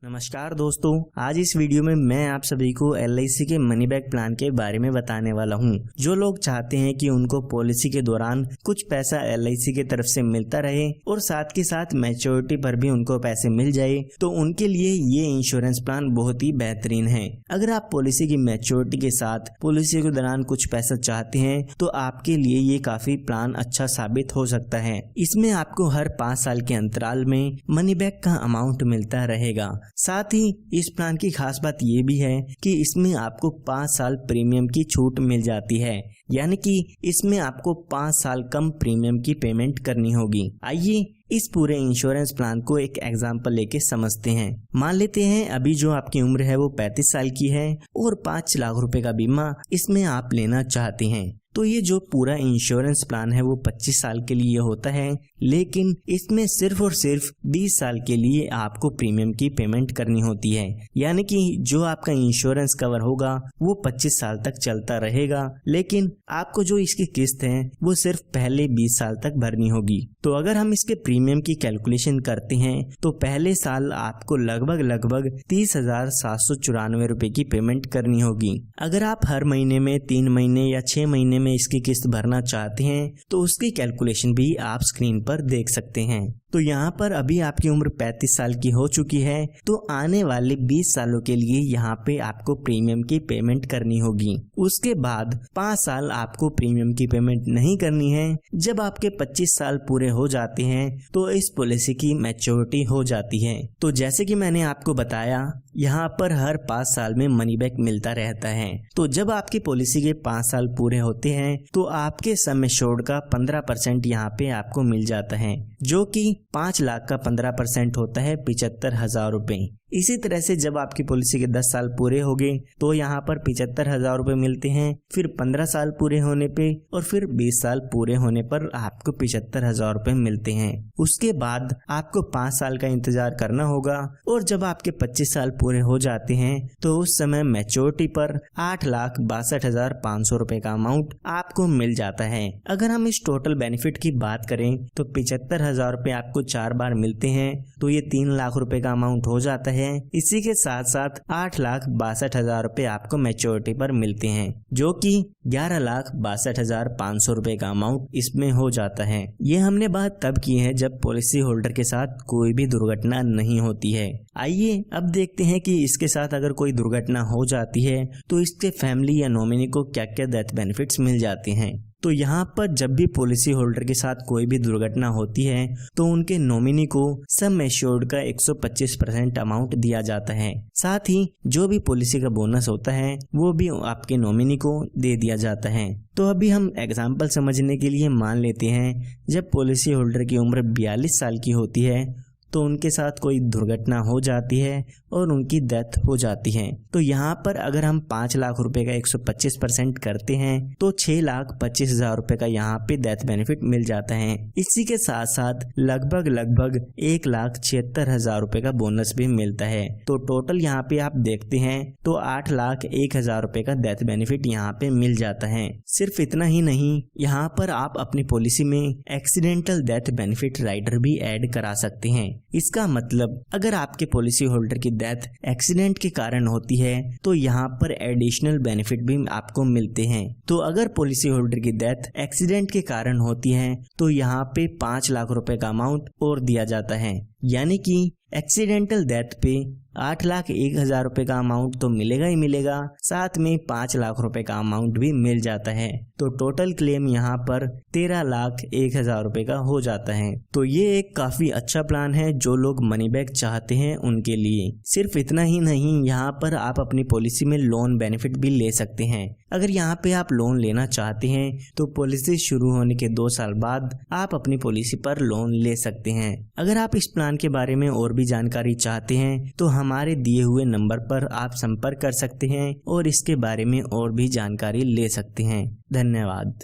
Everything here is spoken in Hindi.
नमस्कार दोस्तों, आज इस वीडियो में मैं आप सभी को LIC के मनी बैक प्लान के बारे में बताने वाला हूं। जो लोग चाहते हैं कि उनको पॉलिसी के दौरान कुछ पैसा LIC की तरफ से मिलता रहे और साथ के साथ मैच्योरिटी पर भी उनको पैसे मिल जाए, तो उनके लिए ये इंश्योरेंस प्लान बहुत ही बेहतरीन है। अगर आप पॉलिसी की मैच्योरिटी के साथ पॉलिसी के दौरान कुछ पैसा चाहते हैं तो आपके लिए ये काफी प्लान अच्छा साबित हो सकता है। इसमें आपको हर 5 साल के अंतराल में मनी बैक का अमाउंट मिलता रहेगा। साथ ही इस प्लान की खास बात ये भी है कि इसमें आपको 5 साल प्रीमियम की छूट मिल जाती है, यानी कि इसमें आपको 5 साल कम प्रीमियम की पेमेंट करनी होगी। आइए इस पूरे इंश्योरेंस प्लान को एक एग्जांपल लेके समझते हैं। मान लेते हैं अभी जो आपकी उम्र है वो 35 साल की है और 5 लाख रुपए का बीमा इसमें आप लेना चाहते हैं। तो ये जो पूरा इंश्योरेंस प्लान है वो 25 साल के लिए होता है, लेकिन इसमें सिर्फ और सिर्फ 20 साल के लिए आपको प्रीमियम की पेमेंट करनी होती है। यानी कि जो आपका इंश्योरेंस कवर होगा वो 25 साल तक चलता रहेगा, लेकिन आपको जो इसकी किस्त है वो सिर्फ पहले 20 साल तक भरनी होगी। तो अगर हम इसके प्रीमियम की कैलकुलेशन करते हैं तो पहले साल आपको लगभग 30,794 रुपए की पेमेंट करनी होगी। अगर आप हर महीने में 3 महीने या 6 महीने में इसकी किस्त भरना चाहते हैं तो उसकी कैलकुलेशन भी आप स्क्रीन पर देख सकते हैं। तो यहाँ पर अभी आपकी उम्र 35 साल की हो चुकी है, तो आने वाले 20 सालों के लिए यहाँ पे आपको प्रीमियम की पेमेंट करनी होगी। उसके बाद 5 साल आपको प्रीमियम की पेमेंट नहीं करनी है। जब आपके 25 साल पूरे हो जाते हैं तो इस पॉलिसी की मैच्योरिटी हो जाती है। तो जैसे कि मैंने आपको बताया, यहाँ पर हर 5 साल में मनी बैक मिलता रहता है। तो जब आपकी पॉलिसी के 5 साल पूरे होते हैं तो आपके सम एश्योर्ड का 15% यहाँ पे आपको मिल जाता है, जो कि 5 लाख का 15% होता है 75,000 रुपए। इसी तरह से जब आपकी पॉलिसी के 10 साल पूरे हो गए तो यहाँ पर 75,000 रुपए मिलते हैं, फिर 15 साल पूरे होने पे और फिर 20 साल पूरे होने पर आपको 75,000 रुपए मिलते हैं। उसके बाद आपको 5 साल का इंतजार करना होगा और जब आपके 25 साल पूरे हो जाते हैं तो उस समय मैच्योरिटी पर 8,62,500 रुपए का अमाउंट आपको मिल जाता है। अगर हम इस टोटल बेनिफिट की बात करें तो 75,000 रुपए आपको 4 बार मिलते हैं, तो ये 3 लाख रुपए का अमाउंट हो जाता है। इसी के साथ साथ 8,62,000 रुपए आपको मैच्योरिटी पर मिलते हैं, जो कि 11,62,500 रुपए का अमाउंट इसमें हो जाता है। ये हमने बात तब की है जब पॉलिसी होल्डर के साथ कोई भी दुर्घटना नहीं होती है। आइए अब देखते हैं कि इसके साथ अगर कोई दुर्घटना हो जाती है तो इसके फैमिली या नॉमिनी को क्या क्या डेथ बेनिफिट्स मिल जाते हैं। तो यहाँ पर जब भी पॉलिसी होल्डर के साथ कोई भी दुर्घटना होती है तो उनके नॉमिनी को सम एश्योर्ड का 125% अमाउंट दिया जाता है। साथ ही जो भी पॉलिसी का बोनस होता है वो भी आपके नॉमिनी को दे दिया जाता है। तो अभी हम एग्जाम्पल समझने के लिए मान लेते हैं जब पॉलिसी होल्डर की उम्र 42 साल की होती है तो उनके साथ कोई दुर्घटना हो जाती है और उनकी डेथ हो जाती है। तो यहाँ पर अगर हम 5 लाख रुपए का 125% करते हैं तो 6,25,000 रुपए का यहाँ पे डेथ बेनिफिट मिल जाता है। इसी के साथ साथ लगभग 1,76,000 रुपए का बोनस भी मिलता है। तो टोटल यहाँ पे आप देखते हैं तो 8,01,000 रुपए का डेथ बेनिफिट यहाँ पे मिल जाता है। सिर्फ इतना ही नहीं, यहाँ पर आप अपनी पॉलिसी में एक्सीडेंटल डेथ बेनिफिट राइडर भी ऐड करा सकते हैं। इसका मतलब अगर आपके पॉलिसी होल्डर की डेथ एक्सीडेंट के कारण होती है तो यहाँ पर एडिशनल बेनिफिट भी आपको मिलते हैं। तो अगर पॉलिसी होल्डर की डेथ एक्सीडेंट के कारण होती है तो यहाँ पे 5 लाख रुपए का अमाउंट और दिया जाता है, यानी कि एक्सीडेंटल डेथ पे 8,01,000 रुपए का अमाउंट तो मिलेगा ही मिलेगा, साथ में 5 लाख रुपए का अमाउंट भी मिल जाता है। तो टोटल क्लेम यहाँ पर 13,01,000 रुपए का हो जाता है। तो ये एक काफी अच्छा प्लान है जो लोग मनी बैक चाहते हैं उनके लिए। सिर्फ इतना ही नहीं, यहाँ पर आप अपनी पॉलिसी में लोन बेनिफिट भी ले सकते हैं। अगर यहाँ पे आप लोन लेना चाहते हैं तो पॉलिसी शुरू होने के 2 साल बाद आप अपनी पॉलिसी पर लोन ले सकते हैं। अगर आप इस प्लान के बारे में और भी जानकारी चाहते हैं तो हमारे दिए हुए नंबर पर आप संपर्क कर सकते हैं और इसके बारे में और भी जानकारी ले सकते हैं। धन्यवाद।